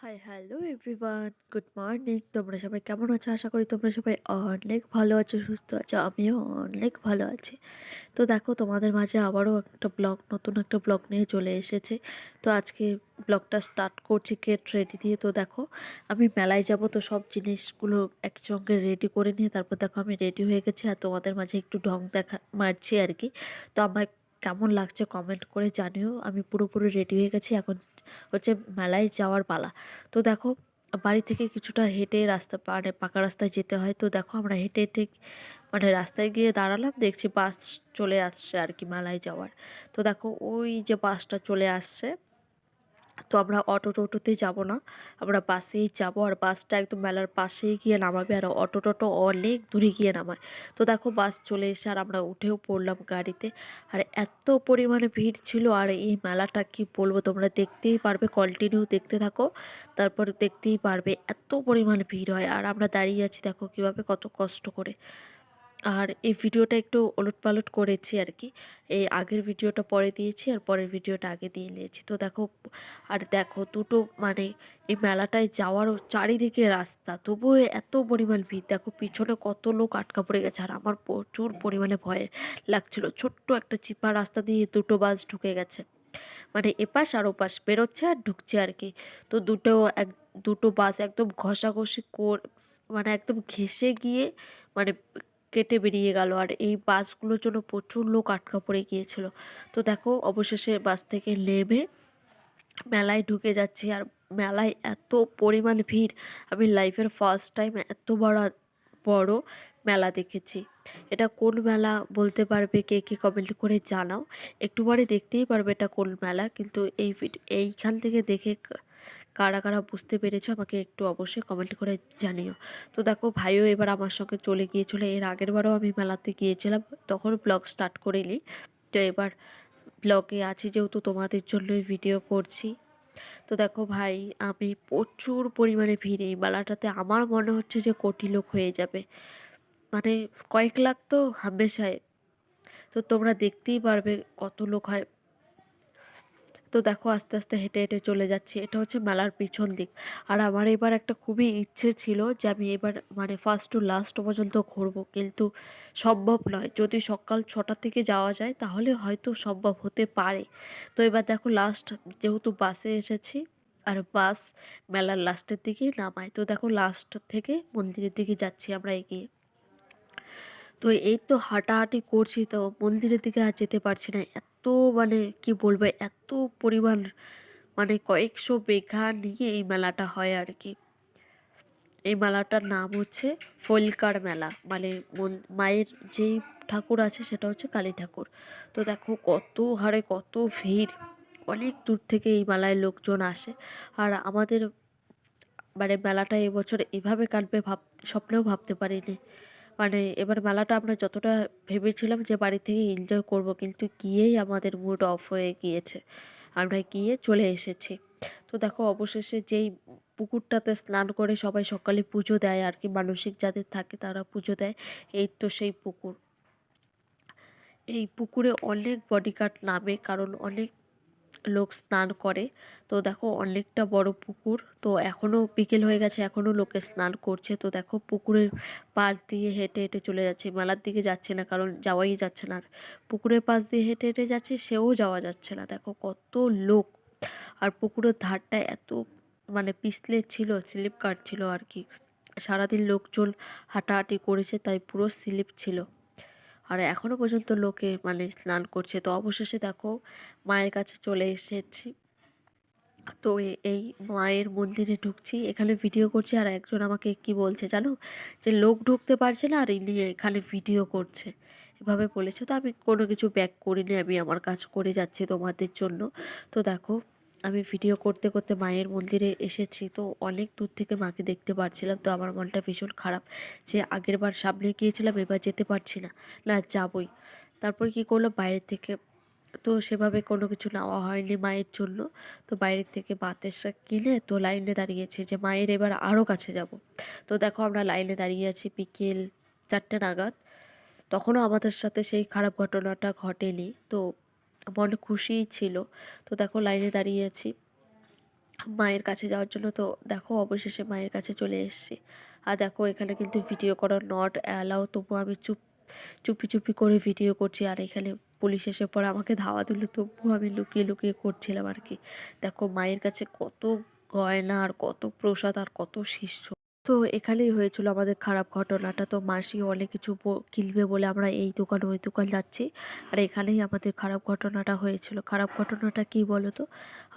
High, hello everyone. Good morning. তোমরা সবাই কেমন আছো? আশা করি তোমরা সবাই অনেক ভালো আছো, সুস্থ আছো। আমিও অনেক ভালো আছি। তো দেখো তোমাদের মাঝে আবারও নতুন একটা ব্লগ নিয়ে চলে এসেছি। তো আজকে ব্লগটা স্টার্ট করছি গেট রেডি দিয়ে। তো দেখো আমি মেলায় যাব, তো সব জিনিসগুলো একসঙ্গে রেডি করে নিয়ে তারপর দেখো আমি রেডি হয়ে গেছি আর তোমাদের মাঝে একটু ঢং মারছি আর কি। তো আমার কেমন লাগছে কমেন্ট করে জানিও। আমি পুরোপুরি রেডি হয়ে গেছি, এখন হচ্ছে মেলায় যাওয়ার পালা। তো দেখো বাড়ি থেকে কিছুটা হেঁটে মানে পাকা রাস্তায় যেতে হয়। তো দেখো আমরা হেঁটে হেঁটে মানে রাস্তায় গিয়ে দাঁড়ালাম, দেখছি বাস চলে আসছে আর কি মেলায় যাওয়ার। তো দেখো ওই যে বাসটা চলে আসছে, তো আমরা টোটোতে যাব না, আমরা বাসেই যাব। আর বাসটা একদম মেলার পাশেই গিয়ে নামাবে, আর টোটো অনেক দূরে গিয়ে নামায়। তো দেখো বাস চলে এসে আর আমরা উঠেও পড়লাম গাড়িতে। আর এত পরিমাণে ভিড় ছিল, আর এই মেলাটা কি বলবো, তোমরা দেখতেই পারবে, কন্টিনিউ দেখতে থাকো, তারপর দেখতেই পারবে এত পরিমাণে ভিড় হয়। আর আমরা দাঁড়িয়ে আছি দেখো কিভাবে, কত কষ্ট করে। আর এই ভিডিওটা একটু ওলটপালট করেছি আর কি। এই আগের ভিডিওটা পরে দিয়েছি আর পরের ভিডিওটা আগে দিয়ে নিয়েছি। তো দেখো, আর দেখো দুটো মানে এই মেলাটায় যাওয়ারও চারিদিকে রাস্তা, তবুও এত পরিমাণ ভিড়। দেখো পিছনে কত লোক আটকা পড়ে গেছে, আর আমার প্রচুর পরিমাণে ভয় লাগছিল। ছোট্ট একটা চিপা রাস্তা দিয়ে দুটো বাস ঢুকে গেছে, মানে এপাশ আর ওপাশ বেরোচ্ছে আর ঢুকছে আর কি। তো দুটো বাস একদম ঘষাঘষি মানে একদম ঘেঁষে গিয়ে মানে কেটে বেরিয়ে গেল। আর এই বাসগুলোর জন্য প্রচুর লোক আটকা পড়ে গিয়েছিল। তো দেখো অবশেষে বাস থেকে নেমে মেলায় ঢুকে যাচ্ছি। আর মেলায় এত পরিমাণ ভিড়, আমি লাইফের ফার্স্ট টাইম এত বড় মেলা দেখেছি। এটা কোন মেলা বলতে পারবে কে কে, কমেন্ট করে জানাও। একটু পরে দেখতেই পারবে এটা কোন মেলা, কিন্তু এইখান থেকে দেখে কারা কারা বুঝতে পেরেছো আমাকে একটু অবশ্যই কমেন্ট করে জানিও। তো দেখো ভাইও এবার আমার সঙ্গে চলে গিয়েছিল। এর আগের বারও আমি মেলাতে গিয়েছিলাম, তখন ব্লগ স্টার্ট করিনি। তো এবার ব্লগে আছি যেহেতু তোমাদের জন্যই ভিডিও করছি। তো দেখো ভাই, আমি প্রচুর পরিমাণে ভিড় এই মেলাটাতে, আমার মনে হচ্ছে যে কোটি লোক হয়ে যাবে, মানে কয়েক লাখ তো হামেশাই। তো তোমরা দেখতেই পারবে কত লোক হয়। তো দেখো আস্তে আস্তে হেঁটে হেঁটে চলে যাচ্ছি, এটা হচ্ছে মেলার পিছন দিক। আর আমার এবার একটা খুবই ইচ্ছে ছিল যে আমি এবার মানে ফার্স্ট টু লাস্ট পর্যন্ত ঘুরবো, কিন্তু সম্ভব নয়। যদি সকাল 6টা থেকে যাওয়া যায় তাহলে হয়তো সম্ভব হতে পারে। তো এবার দেখো লাস্ট, যেহেতু বাসে এসেছি, আর বাস মেলার লাস্টের দিকেই নামায়। তো দেখো লাস্ট থেকে মন্দিরের দিকে যাচ্ছি আমরা এগিয়ে। তো এই তো হাঁটাহাঁটি করছি, তো মন্দিরের দিকে আর যেতে পারছি না। এত মানে কি বলবো, এত পরিমাণ মানে কয়েকশো বিঘা নিয়ে এই মেলাটা হয় আর কি। এই মেলাটার নাম হচ্ছে ফলকার মেলা, মানে মায়ের যেই ঠাকুর আছে সেটা হচ্ছে কালী ঠাকুর। তো দেখো কত হারে কত ভিড়, অনেক দূর থেকে এই মেলায় লোকজন আসে। আর আমাদের মানে মেলাটা এবছর এভাবে কাটবে স্বপ্নেও ভাবতে পারিনি। মানে এবার মেলাটা আমরা যতটা ভেবেছিলাম যে বাড়ি থেকে এনজয় করব, কিন্তু গিয়েই আমাদের মুড অফ হয়ে গিয়েছে, আমরা গিয়ে চলে এসেছি। তো দেখো অবশেষে যেই পুকুরটাতে স্নান করে সবাই সকালে পুজো দেয় আর কি, মানসিক যাদের থাকে তারা পুজো দেয়, এই তো সেই পুকুর। এই পুকুরে অনেক বডিগার্ড নামে, কারণ অনেক লোক স্নান করে। তো দেখো অনেকটা বড় পুকুর, তো এখনো বিকেল হয়ে গেছে, এখনো লোকে স্নান করছে। তো দেখো পুকুরের পাশ দিয়ে হেঁটে হেঁটে চলে যাচ্ছে, মেলার দিকে যাচ্ছে না কারণ যাওয়াই যাচ্ছে না। আর পুকুরের পাশ দিয়ে হেঁটে হেঁটে যাচ্ছে, সেও যাওয়া যাচ্ছে না, দেখো কত লোক। আর পুকুরের ধারটা এত মানে পিছলে ছিল, স্লিপ কাটছিল আর কি। সারাদিন লোকজন হাঁটাহাঁটি করেছে তাই পুরো স্লিপ ছিল। আর এখনো পর্যন্ত লোকে মানে স্নান করছে। তো অবশেষে দেখো মায়ের কাছে চলে এসেছি। তো এই মায়ের মন্দিরে ঢুকছি, এখানে ভিডিও করছি। আর একজন আমাকে কি বলছে জানো, যে লোক ঢুকতে পারছে না আর ইনি এখানে ভিডিও করছে, এভাবে বলেছে। তো আমি কোনো কিছু ব্যাক করিনি, আমি আমার কাজ করে যাচ্ছি তোমাদের জন্য। তো দেখো আমি ভিডিও করতে করতে মায়ের মন্দিরে এসেছি। তো অনেক দূর থেকে মাকে দেখতে পাচ্ছিলাম, তো আমার মনটা ভীষণ খারাপ যে আগের বার সামনে গিয়েছিলাম, এবার যেতে পারছি না, না যাবই। তারপর কি করলাম, বাইরে থেকে তো সেভাবে কোনো কিছু নেওয়া হয়নি মায়ের জন্য। তো বাইরের থেকে ভাতের শাক কিনে তো লাইনে দাঁড়িয়েছি যে মায়ের এবার আরও কাছে যাব। তো দেখো আমরা লাইনে দাঁড়িয়ে আছি বিকেল 4টে নাগাদ, তখনও আমাদের সাথে সেই খারাপ ঘটনাটা ঘটেনি। তো মনে খুশিই ছিল। তো দেখো লাইনে দাঁড়িয়ে আছি, মায়ের কাছে যাওয়ার জন্য। তো দেখো অবশেষে মায়ের কাছে চলে এসেছি। আর দেখো এখানে কিন্তু ভিডিও করা নট অ্যালাউ, তবুও আমি চুপি চুপি করে ভিডিও করছি। আর এখানে পুলিশ এসে পরে আমাকে ধাওয়া দিল, তবুও আমি লুকিয়ে লুকিয়ে করছিলাম আর কি। দেখো মায়ের কাছে কত গয়না আর কত প্রসাদ আর কত শিষ্য। তো এখানেই হয়েছিল আমাদের খারাপ ঘটনাটা। তো মাসি অনেক কিছু কিনবে বলে আমরা এই দোকান ওই দোকান যাচ্ছি। আর এখানেই আমাদের খারাপ ঘটনাটা হয়েছিল। খারাপ ঘটনাটা কি বলো তো,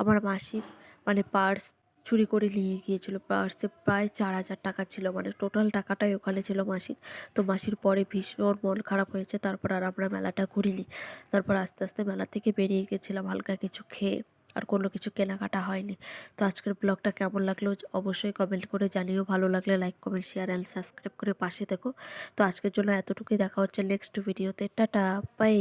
আমার মাসি মানে পার্স চুরি করে নিয়ে গিয়েছিল। পার্সে প্রায় 4,000 টাকা ছিল, মানে টোটাল টাকাটাই ওখানে ছিল মাসির। তো মাসির পরে ভীষণ মন খারাপ হয়েছে, তারপর আর আমরা মেলাটা ঘুরিনি। তারপর আস্তে আস্তে মেলা থেকে বেরিয়ে গেছিলাম হালকা কিছু খেয়ে, আর কোনো কিছু কেনাকাটা হয়নি। তো আজকের ব্লগটা কেমন লাগলো অবশ্যই কমেন্ট করে জানিও। ভালো লাগলে like comment share and subscribe করে পাশে দেখো। তো আজকের জন্য এতটুকুই, দেখা হচ্ছে নেক্সট ভিডিওতে। Tata, by.